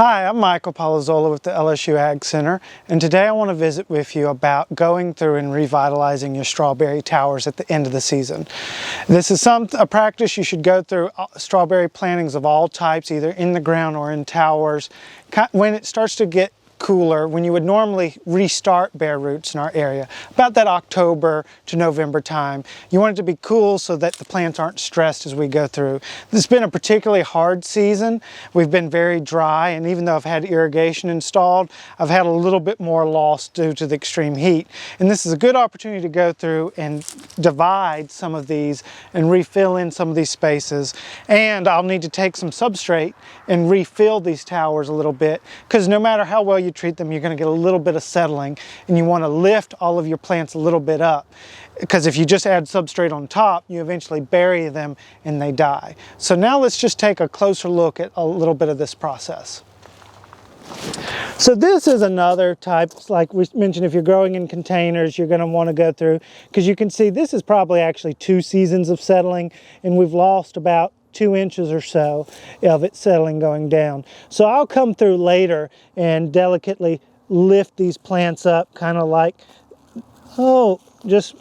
Hi, I'm Michael Polozola with the LSU Ag Center, and today I want to visit with you about going through and revitalizing your strawberry towers at the end of the season. This is a practice you should go through strawberry plantings of all types, either in the ground or in towers. When it starts to get cooler, when you would normally restart bare roots in our area, about that October to November time. You want it to be cool so that the plants aren't stressed as we go through. This has been a particularly hard season. We've been very dry, and even though I've had irrigation installed, I've had a little bit more loss due to the extreme heat. And this is a good opportunity to go through and divide some of these and refill in some of these spaces. And I'll need to take some substrate and refill these towers a little bit, because no matter how well you treat them, you're going to get a little bit of settling, and you want to lift all of your plants a little bit up, because if you just add substrate on top, you eventually bury them and they die. So now let's just take a closer look at a little bit of this process. So this is another type, like we mentioned, if you're growing in containers, you're going to want to go through, because you can see this is probably actually 2 seasons of settling, and we've lost about 2 inches or so of it settling going down. So I'll come through later and delicately lift these plants up, kind of like, just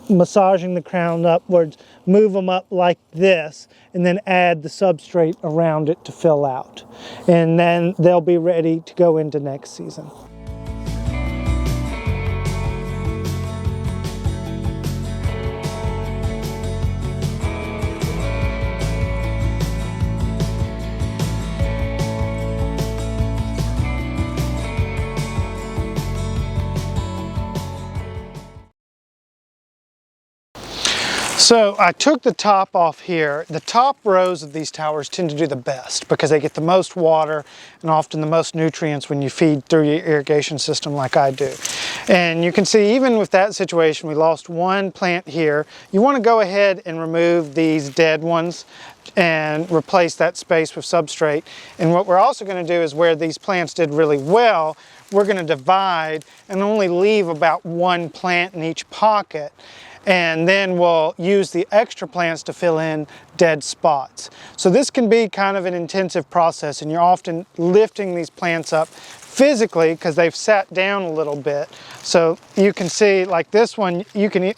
massaging the crown upwards, move them up like this, and then add the substrate around it to fill out. And then they'll be ready to go into next season. So I took the top off here. The top rows of these towers tend to do the best because they get the most water and often the most nutrients when you feed through your irrigation system like I do. And you can see even with that situation, we lost 1 plant here. You want to go ahead and remove these dead ones and replace that space with substrate. And what we're also going to do is, where these plants did really well, we're going to divide and only leave about 1 plant in each pocket. And then we'll use the extra plants to fill in dead spots. So this can be kind of an intensive process, and you're often lifting these plants up physically because they've sat down a little bit. So you can see, like this one,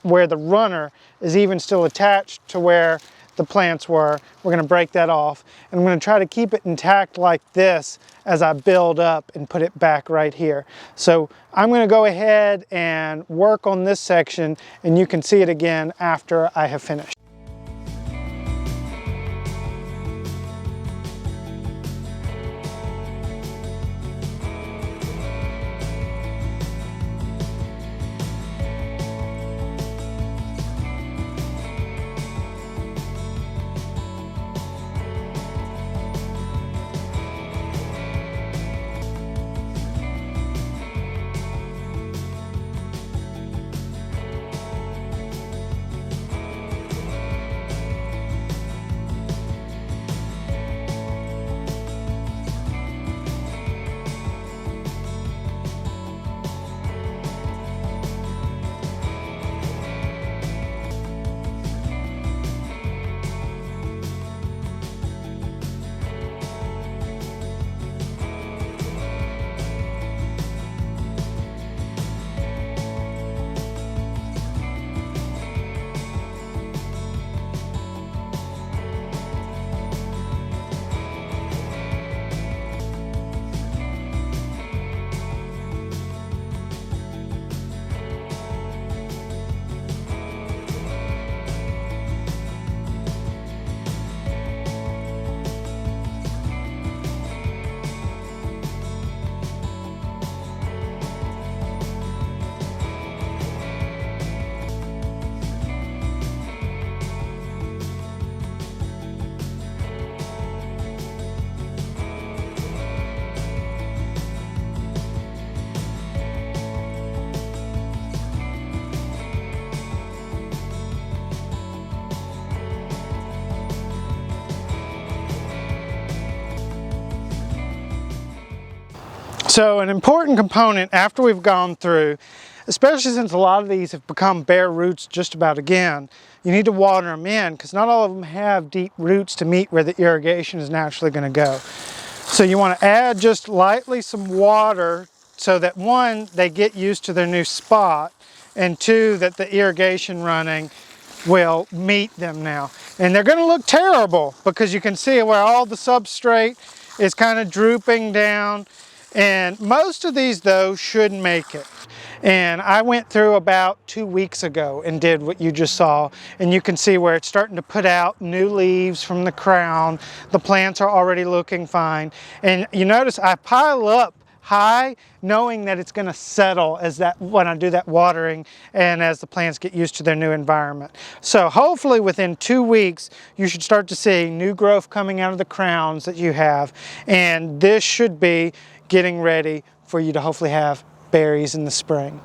where the runner is even still attached to where the plants were. We're going to break that off, and I'm going to try to keep it intact like this as I build up and put it back right here. So I'm going to go ahead and work on this section, and you can see it again after I have finished. So an important component after we've gone through, especially since a lot of these have become bare roots just about again, you need to water them in, because not all of them have deep roots to meet where the irrigation is naturally going to go. So you want to add just lightly some water so that one, they get used to their new spot, and two, that the irrigation running will meet them now. And they're going to look terrible because you can see where all the substrate is kind of drooping down. And most of these though should make it. And I went through about 2 weeks ago and did what you just saw, and you can see where it's starting to put out new leaves from the crown. The plants are already looking fine, and you notice I pile up high knowing that it's going to settle as that when I do that watering and as the plants get used to their new environment. So hopefully within 2 weeks you should start to see new growth coming out of the crowns that you have, and this should be getting ready for you to hopefully have berries in the spring.